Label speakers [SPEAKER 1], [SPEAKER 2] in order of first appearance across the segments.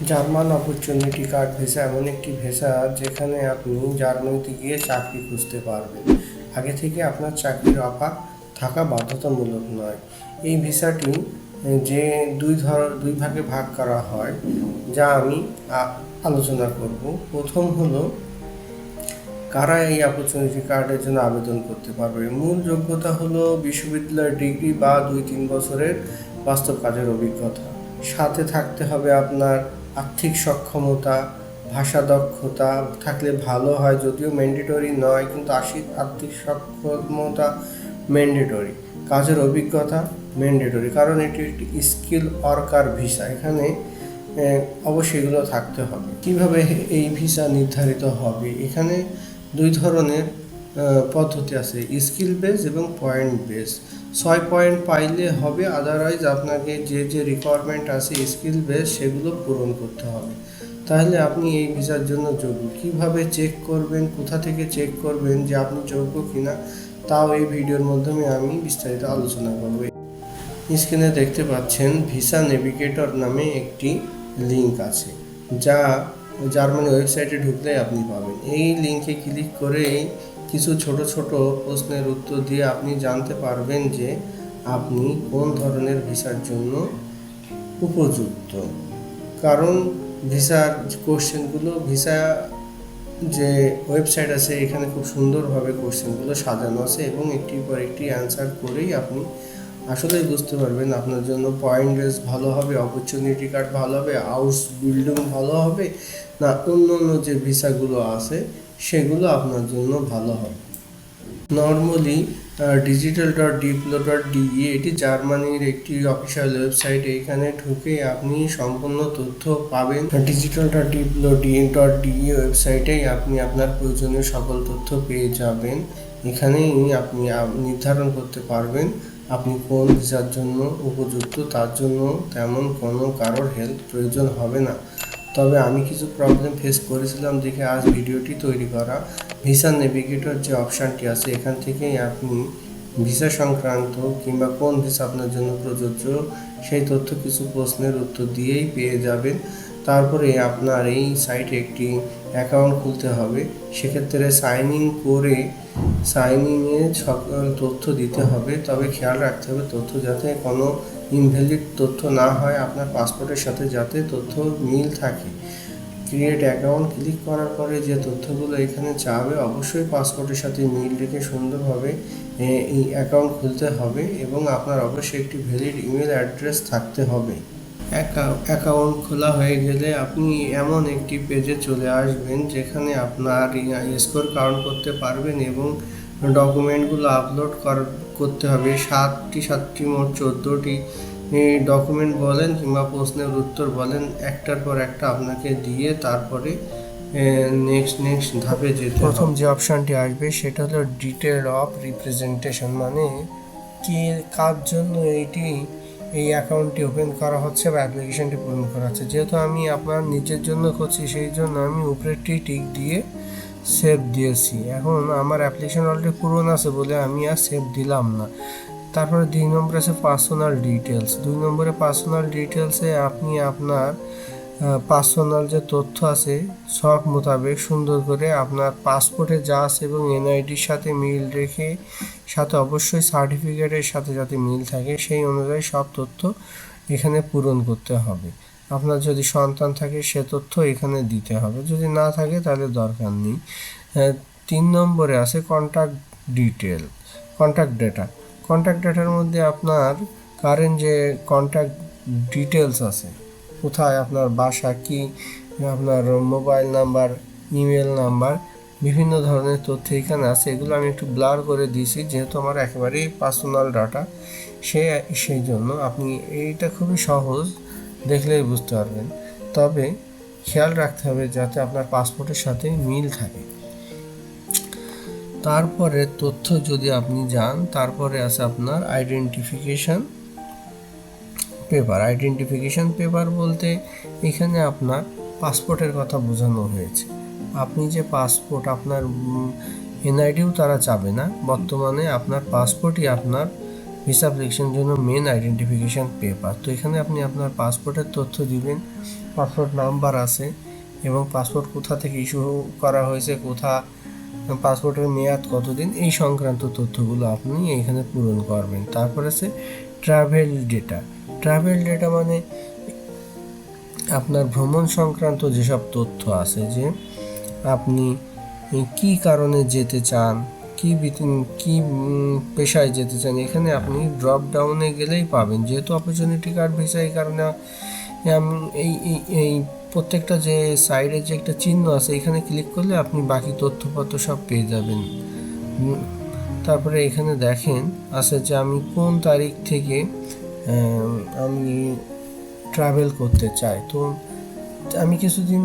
[SPEAKER 1] German opportunity card visa এমন একটি visa যেখানে আপনি জার্মানিতে গিয়ে চাকরি খুঁজতে পারবেন। আগে থেকে আপনার চাকরির অফার থাকা বাধ্যতামূলক নয়। এই ভিসাটি যে দুই ভাগে ভাগ করা হয়, যা আমি আলোচনা করব। প্রথম হলো কারা এই অপরচুনিটি কার্ডের জন্য আবেদন করতে পারবে। মূল যোগ্যতা হলো বিশ্ববিদ্যালয়ের ডিগ্রি বা 2-3 বছরের বাস্তব কাজের অভিজ্ঞতা। সাথে থাকতে হবে আপনার আর্থিক সক্ষমতা, ভাষা দক্ষতা থাকলে ভালো হয়, যদিও ম্যান্ডেটরি নয়, কিন্তু আর্থিক সক্ষমতা ম্যান্ডেটরি। কাজের অভিজ্ঞতা ম্যান্ডেটরি, কারণ এটি একটি স্কিল ওয়ার্কার ভিসা। এখানে অবশ্যই এগুলো থাকতে হবে। কিভাবে এই ভিসা নির্ধারিত হবে? এখানে দুই ধরনের পদ্ধতি আছে, স্কিল বেস এবং পয়েন্ট বেস। 6 পয়েন্ট পাইলে হবে, আদারওয়াইজ আপনাকে যে রিকোয়ারমেন্ট আছে স্কিল বেস সেগুলো পূরণ করতে হবে। তাহলে আপনি এই ভিসার জন্য যোগ্য। কিভাবে চেক করবেন, কোথা থেকে চেক করবেন যে আপনি যোগ্য কিনা, তাও এই ভিডিওর মাধ্যমে আমি বিস্তারিত আলোচনা করব। স্ক্রিনে দেখতে পাচ্ছেন ভিসা নেভিগেটর নামে একটি লিঙ্ক আছে, যা জার্মানি ওয়েবসাইটে ঢুকলে আপনি পাবেন। এই লিঙ্কে ক্লিক করেই কিছু ছোট ছোট প্রশ্নের উত্তর দিয়ে আপনি জানতে পারবেন যে আপনি কোন ধরনের ভিসার জন্য উপযুক্ত। কারণ ভিসার কোশ্চেনগুলো, ভিসা যে ওয়েবসাইট আছে এখানে খুব সুন্দরভাবে কোশ্চেনগুলো সাজানো আছে এবং একটির পর একটি অ্যান্সার করেই আপনি আসলেই বুঝতে পারবেন আপনার জন্য পয়েন্ট বেস ভালো হবে, অপরচুনিটি কার্ড ভালো হবে, হাউস বিল্ডিং ভালো হবে, না অন্য অন্য যে ভিসাগুলো আছে সেগুলো আপনার জন্য ভালো হবে। নর্মালি digital.diplo.de এটি জার্মানির একটি অফিসিয়াল ওয়েবসাইট। এখানে ঢুকে আপনি সম্পূর্ণ তথ্য পাবেন। digital.diplo.de ওয়েবসাইটেই আপনি আপনার প্রয়োজনীয় সকল তথ্য পেয়ে যাবেন। এখানেই আপনি নির্ধারণ করতে পারবেন আপনি কোন ভিসার জন্য উপযুক্ত। তার জন্য তেমন কোনো কারোর হেল্প প্রয়োজন হবে না। তবে আমি কিছু প্রবলেম ফেস করেছিলাম দেখে আজ ভিডিওটি তৈরি করা। ভিসা নেভিগেটর যে অপশানটি আছে এখান থেকেই আপনি ভিসা সংক্রান্ত কিংবা কোন ভিসা আপনার জন্য প্রযোজ্য সেই তথ্য কিছু প্রশ্নের উত্তর দিয়েই পেয়ে যাবেন। তারপরে আপনার এই সাইটে একটি অ্যাকাউন্ট খুলতে হবে। সেক্ষেত্রে সাইন ইনে সকল তথ্য দিতে হবে। তবে খেয়াল রাখতে হবে তথ্য যাতে কোনো ইনভ্যালিড তথ্য না হয়, আপনার পাসপোর্টের সাথে যাতে তথ্য মিল থাকে। ক্রিয়েট অ্যাকাউন্ট ক্লিক করার পরে যে তথ্যগুলো এখানে চাবে অবশ্যই পাসপোর্টের সাথে মিল রেখে সুন্দরভাবে এই অ্যাকাউন্ট খুলতে হবে এবং আপনার অবশ্যই একটি ভ্যালিড ইমেল অ্যাড্রেস থাকতে হবে। অ্যাকাউন্ট খোলা হয়ে গেলে আপনি এমন একটি পেজে চলে আসবেন যেখানে আপনার স্কোর কাউন্ট করতে পারবেন এবং ডকুমেন্টগুলো আপলোড করতে হবে। সাতটি মোট 14টি ডকুমেন্ট বলেন কিংবা প্রশ্নের উত্তর বলেন, একটার পর একটা আপনাকে দিয়ে তারপরে নেক্সট ধাপে যেতে। প্রথম যে অপশানটি আসবে সেটা হলো ডিটেল অফ রিপ্রেজেন্টেশন, মানে কি কার জন্য এই অ্যাকাউন্টটি ওপেন করা হচ্ছে বা অ্যাপ্লিকেশনটি পূরণ করা হচ্ছে। যেহেতু আমি আপনার নিজের জন্য করছি সেই জন্য আমি উপরেরটি টিক দিয়ে সেভ দিয়েছি। এখন আমার অ্যাপ্লিকেশন অলরেডি পূরণ আছে বলে আমি আর সেভ দিলাম না। তারপরে 2 নম্বরে আছে পার্সোনাল ডিটেলস। 2 নম্বরে পার্সোনাল ডিটেলসে আপনি আপনার পার্সোনাল যে তথ্য আছে সব মোতাবেক সুন্দর করে আপনার পাসপোর্টে যা আছে এবং এনআইডির সাথে মিল রেখে, সাথে অবশ্যই সার্টিফিকেটের সাথে যাতে মিল থাকে সেই অনুযায়ী সব তথ্য এখানে পূরণ করতে হবে। আপনার যদি সন্তান থাকে সে তথ্য এখানে দিতে হবে, যদি না থাকে তাহলে দরকার নেই। 3 নম্বরে আছে কন্ট্যাক্ট ডেটা। কন্ট্যাক্ট ডেটার মধ্যে আপনার কারেন্ট যে কন্ট্যাক্ট ডিটেলস আছে, কোথায় আপনার বাসা, কি আপনার মোবাইল নাম্বার, ইমেল নাম্বার, বিভিন্ন ধরনের তথ্য এখানে আছে। এগুলো আমি একটু ব্লার করে দিয়েছি যেহেতু আমার একেবারেই পার্সোনাল ডাটা, সেই জন্য আপনি এইটা খুবই সহজ, দেখলেই বুঝতে পারবেন। তবে খেয়াল রাখতে হবে যাতে আপনার পাসপোর্টের সাথে মিল থাকে। তারপরে তথ্য যদি আপনি যান, তারপরে আছে আপনার আইডেন্টিফিকেশন পেপার বলতে এখানে আপনার পাসপোর্টের কথা বোঝানো হয়েছে। আপনি যে পাসপোর্ট, আপনার এনআইডিও তারা চাবে না, বর্তমানে আপনার পাসপোর্টই আপনার ভিসা অ্যাপ্লিকেশনের জন্য মেন আইডেন্টিফিকেশান পেপার। তো এখানে আপনি আপনার পাসপোর্টের তথ্য দিবেন, পাসপোর্ট নাম্বার আছে এবং পাসপোর্ট কোথা থেকে ইস্যু করা হয়েছে, পাসপোর্টের মেয়াদ কতদিন, এই সংক্রান্ত তথ্যগুলো আপনি এইখানে পূরণ করবেন। তারপর আছে ট্রাভেল ডেটা। ট্রাভেল ডেটা মানে আপনার ভ্রমণ সংক্রান্ত যেসব তথ্য আছে, যে আপনি কি কারণে যেতে চান, কি পেশায় যেতে চান, এখানে আপনি ড্রপ ডাউনে গেলেই পাবেন। যেহেতু অপরচুনিটি কার্ড ভিসা, এই কারণে আমি এই প্রত্যেকটা যে সাইডে যে একটা চিহ্ন আছে এখানে ক্লিক করলে আপনি বাকি তথ্যপত্র সব পেয়ে যাবেন। তারপরে এখানে দেখেন আছে যে আমি কোন তারিখ থেকে আমি ট্রাভেল করতে চাই। তো আমি কিছুদিন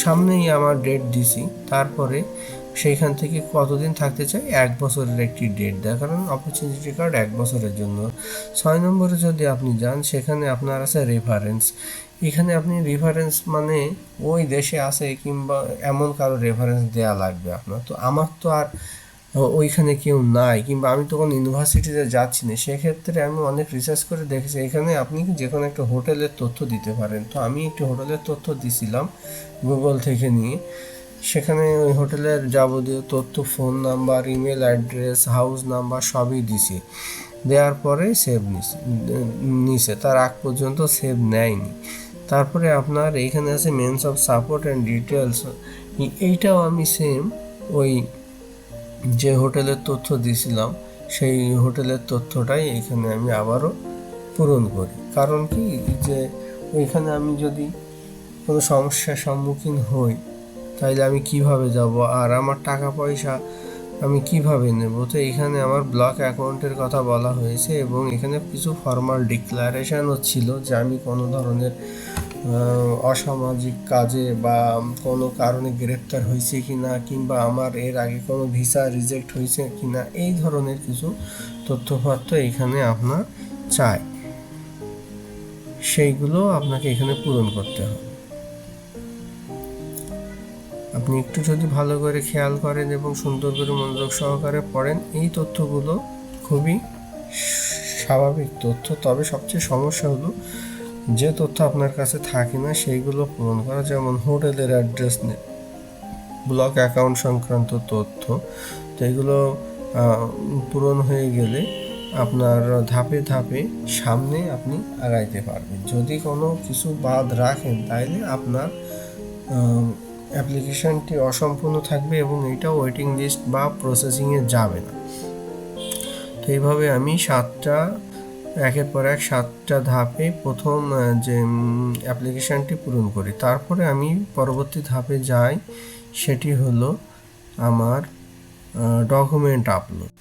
[SPEAKER 1] সামনেই আমার ডেট দিছি, তারপরে সেইখান থেকে কতদিন থাকতে চাই, 1 বছরের একটি ডেট দেয়, কারণ অপরচুনিটি কার্ড 1 বছরের জন্য। 6 নম্বরে যদি আপনি যান, সেখানে আপনার আছে রেফারেন্স। এখানে আপনি রেফারেন্স মানে ওই দেশে আছে কিংবা এমন কারো রেফারেন্স দেওয়া লাগবে আপনার। তো আমার তো আর ওইখানে কেউ নাই, কিংবা আমি তো কোনো ইউনিভার্সিটিতে যাচ্ছি না, সেক্ষেত্রে আমি অনেক রিসার্চ করে দেখেছি এখানে আপনি যে কোনো একটা হোটেলের তথ্য দিতে পারেন। তো আমি একটি হোটেলের তথ্য দিছিলাম গুগল থেকে নিয়ে, সেখানে ওই হোটেলের যাবতীয় তথ্য, phone number, email address, house number সবই দিছি। দেওয়ার পরে সেভ নিছে, তার আগ পর্যন্ত সেভ নেয়নি। তারপরে আপনার এইখানে আছে means of support and details. এইটাও আমি সেম ওই যে হোটেলের তথ্য দিয়েছিলাম সেই হোটেলের তথ্যটাই এইখানে আমি আবারও পূরণ করি। কারণ কি, যে ওইখানে আমি যদি কোনো সমস্যার সম্মুখীন হই তাইলে আমি কিভাবে যাব, আর আমার টাকা পয়সা আমি কিভাবে নেব। তো এখানে আমার ব্লক অ্যাকাউন্টের কথা বলা হয়েছে এবং এখানে কিছু ফর্মাল ডিক্লারেশনও ছিল যে আমি কোনো ধরনের অসামাজিক কাজে বা কোনো কারণে গ্রেপ্তার হয়েছে কিনা, কিংবা আমার এর আগে কোনো ভিসা রিজেক্ট হয়েছে কিনা, এই ধরনের কিছু তথ্যপত্র এখানে আপনার চাই, সেইগুলো আপনাকে এখানে পূরণ করতে হবে। আপনি একটু যদি ভালো করে খেয়াল করেন এবং সুন্দর করে মনোযোগ সহকারে পড়েন, এই তথ্যগুলো খুবই স্বাভাবিক তথ্য। তবে সবচেয়ে সমস্যা হলো যে তথ্য আপনার কাছে থাকে না সেইগুলো পূরণ করা, যেমন হোটেলের অ্যাড্রেস, ব্লক অ্যাকাউন্ট সংক্রান্ত তথ্য। তো এগুলো পূরণ হয়ে গেলে আপনার ধাপে ধাপে সামনে আপনি আগাইতে পারবেন। যদি কোনো কিছু বাদ রাখেন তাহলে আপনার অ্যাপ্লিকেশনটি অসম্পূর্ণ থাকবে এবং এটা ওয়েটিং লিস্ট বা প্রসেসিংয়ে যাবে না। তো এইভাবে আমি একের পর এক 7টা ধাপে প্রথম যে অ্যাপ্লিকেশানটি পূরণ করি। তারপরে আমি পরবর্তী ধাপে যাই, সেটি হলো আমার ডকুমেন্ট আপলোড।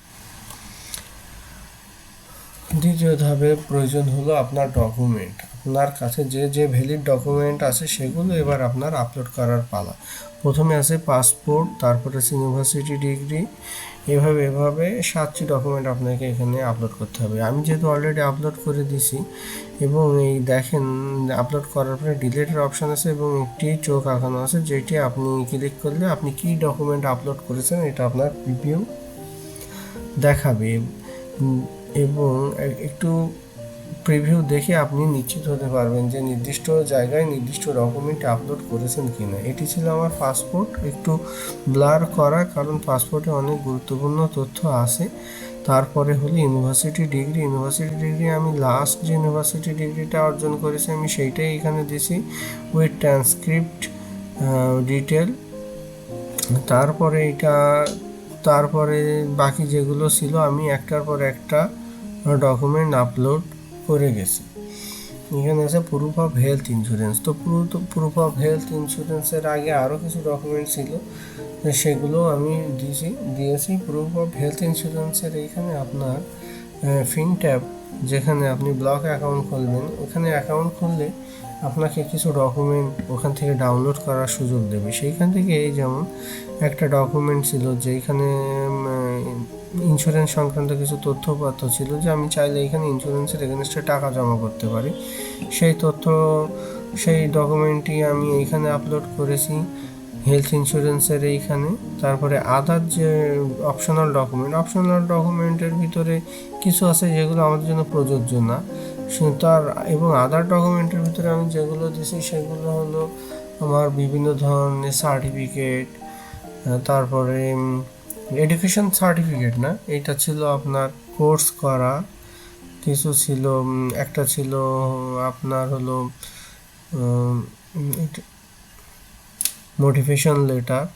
[SPEAKER 1] দ্বিতীয় ধাপে প্রয়োজন হলো আপনার ডকুমেন্ট। আপনার কাছে যে যে ভ্যালিড ডকুমেন্ট আছে সেগুলো এবার আপনার আপলোড করার পালা। প্রথমে আছে পাসপোর্ট, তারপরে আছে ইউনিভার্সিটি ডিগ্রি, এভাবে 7টি ডকুমেন্ট আপনাকে এখানে আপলোড করতে হবে। আমি যেহেতু অলরেডি আপলোড করে দিছি এবং এই দেখেন আপলোড করার পরে ডিলেটের অপশান আছে এবং একটি চোখ আঁকানো আছে, যেটি আপনি ক্লিক করলে আপনি কী ডকুমেন্ট আপলোড করেছেন এটা আপনার প্রিভিউ দেখাবে এবং একটু প্রিভিউ দেখে আপনি নিশ্চিত হতে পারবেন যে নির্দিষ্ট জায়গায় নির্দিষ্ট ডকুমেন্ট আপলোড করেছেন কি না। এটি ছিল আমার পাসপোর্ট, একটু ব্লার করা কারণ পাসপোর্টে অনেক গুরুত্বপূর্ণ তথ্য আছে। তারপরে হলো ইউনিভার্সিটি ডিগ্রি। আমি লাস্ট যে ইউনিভার্সিটি ডিগ্রিটা অর্জন করেছি আমি সেইটাই এখানে দিছি উইথ ট্রান্সক্রিপ্ট ডিটেল। তারপরে বাকি যেগুলো ছিল আমি একটার পর একটা ডকুমেন্ট আপলোড করে গেছি। এখানে আছে প্রুফ অফ হেলথ ইন্স্যুরেন্স। তো প্রুফ অফ হেলথ ইন্স্যুরেন্সের আগে আরও কিছু ডকুমেন্ট ছিল, সেগুলো আমি দিয়েছি। প্রুফ অফ হেলথ ইন্স্যুরেন্সের এইখানে আপনার ফিনট্যাব, যেখানে আপনি ব্লক অ্যাকাউন্ট খুলবেন, ওখানে অ্যাকাউন্ট খুললে আপনাকে কিছু ডকুমেন্ট ওখান থেকে ডাউনলোড করার সুযোগ দেবে। সেইখান থেকে এই যেমন একটা ডকুমেন্ট ছিল যেখানে ইন্স্যুরেন্স সংক্রান্ত কিছু তথ্যপত্র ছিল, যে আমি চাইলে এখানে ইন্স্যুরেন্সের এগেনস্টে টাকা জমা করতে পারি। সেই ডকুমেন্টটি আমি এইখানে আপলোড করেছি হেলথ ইন্স্যুরেন্সের এইখানে। তারপরে আদার যে অপশনাল ডকুমেন্টের ভিতরে কিছু আছে যেগুলো আমাদের জন্য প্রযোজ্য না, তার এবং আদার ডকুমেন্টের ভিতরে আমি যেগুলো দিয়েছি সেগুলো হলো আমার বিভিন্ন ধরনের সার্টিফিকেট, তারপরে এডুকেশন সার্টিফিকেট না, এটা ছিল আপনার কোর্স করা, কিছু ছিল একটা ছিল আপনার হলো মোটিভেশন লেটার,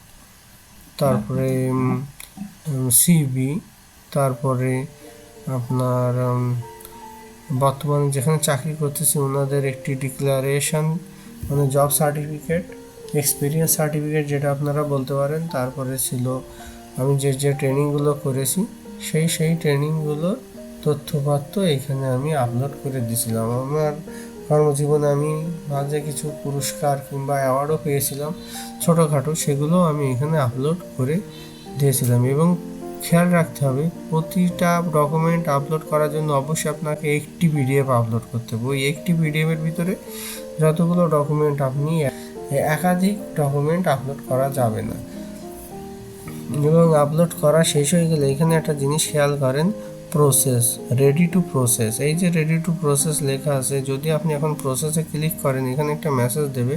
[SPEAKER 1] তারপরে সিভি, তারপরে আপনার বর্তমানে যেখানে চাকরি করতেছি ওনাদের একটি ডিক্লারেশন, মানে জব সার্টিফিকেট, এক্সপিরিয়েন্স সার্টিফিকেট যেটা আপনারা বলতে পারেন। তারপরে ছিল আমি যে ট্রেনিংগুলো করেছি সেই ট্রেনিংগুলোর তথ্যপাত্র এখানে আমি আপলোড করে দিয়েছিলাম। আমার কর্মজীবনে আমি মাঝে কিছু পুরস্কার কিংবা অ্যাওয়ার্ডও পেয়েছিলাম ছোটোখাটো, সেগুলো আমি এখানে আপলোড করে দিয়েছিলাম। এবং খেয়াল রাখতে হবে প্রতিটা ডকুমেন্ট আপলোড করার জন্য অবশ্যই আপনাকে একটি পিডিএফ আপলোড করতে হবে। ওই একটি পিডিএফের ভিতরে যতগুলো ডকুমেন্ট আপনি একাধিক ডকুমেন্ট আপলোড করা যাবে না। এবং আপলোড করা শেষ হয়ে গেলে এখানে একটা জিনিস খেয়াল করেন, প্রসেস, রেডি টু প্রসেস। এই যে রেডি টু প্রসেস লেখা আছে, যদি আপনি এখন প্রসেসে ক্লিক করেন এখানে একটা মেসেজ দেবে।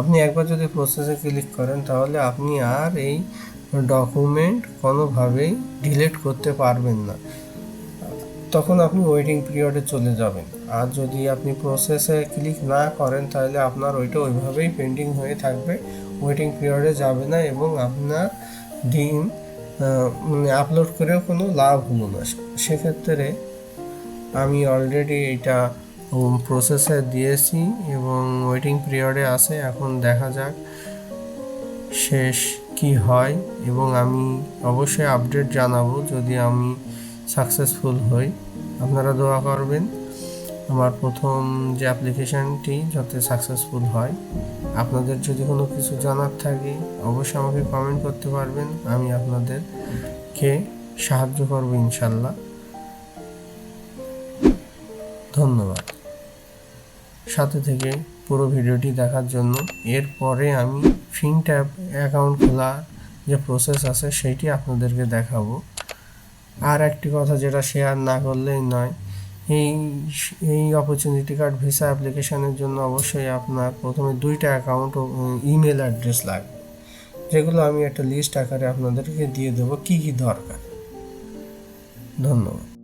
[SPEAKER 1] আপনি একবার যদি প্রসেসে ক্লিক করেন তাহলে আপনি আর এই ডকুমেন্ট কোনোভাবেই ডিলিট করতে পারবেন না, তখন আপনি ওয়েটিং পিরিয়ডে চলে যাবেন। আর যদি আপনি প্রসেসে ক্লিক না করেন তাহলে আপনার ওইটা ওইভাবেই পেন্ডিং হয়ে থাকবে, ওয়েটিং পিরিয়ডে যাবে না এবং আপনার দিন মানে আপলোড করেও কোনো লাভ হলো না। সেক্ষেত্রে আমি অলরেডি এটা প্রসেসে দিয়েছি এবং ওয়েটিং পিরিয়ডে আছে। এখন দেখা যাক শেষ কি হয়, এবং আমি অবশ্যই আপডেট জানাবো যদি আমি সাকসেসফুল হই। আপনারা দোয়া করবেন আমার প্রথম যে অ্যাপ্লিকেশানটি যাতে সাকসেসফুল হয়। আপনাদের যদি কোনো কিছু জানার থাকে অবশ্যই আমাকে কমেন্ট করতে পারবেন, আমি আপনাদেরকে সাহায্য করব ইনশাল্লাহ। ধন্যবাদ সাথে থেকে পুরো ভিডিওটি দেখার জন্য। এরপরে আমি ফিনট্যাব অ্যাকাউন্ট খোলা যে প্রসেস আছে সেইটি আপনাদেরকে দেখাবো। আর একটি কথা যেটা শেয়ার না করলেই নয়, এই অপরচুনিটি কার্ড ভিসা অ্যাপ্লিকেশানের জন্য অবশ্যই আপনার প্রথমে 2টা অ্যাকাউন্ট ও ইমেল অ্যাড্রেস লাগবে, যেগুলো আমি একটা লিস্ট আকারে আপনাদেরকে দিয়ে দেবো কী কী দরকার। ধন্যবাদ।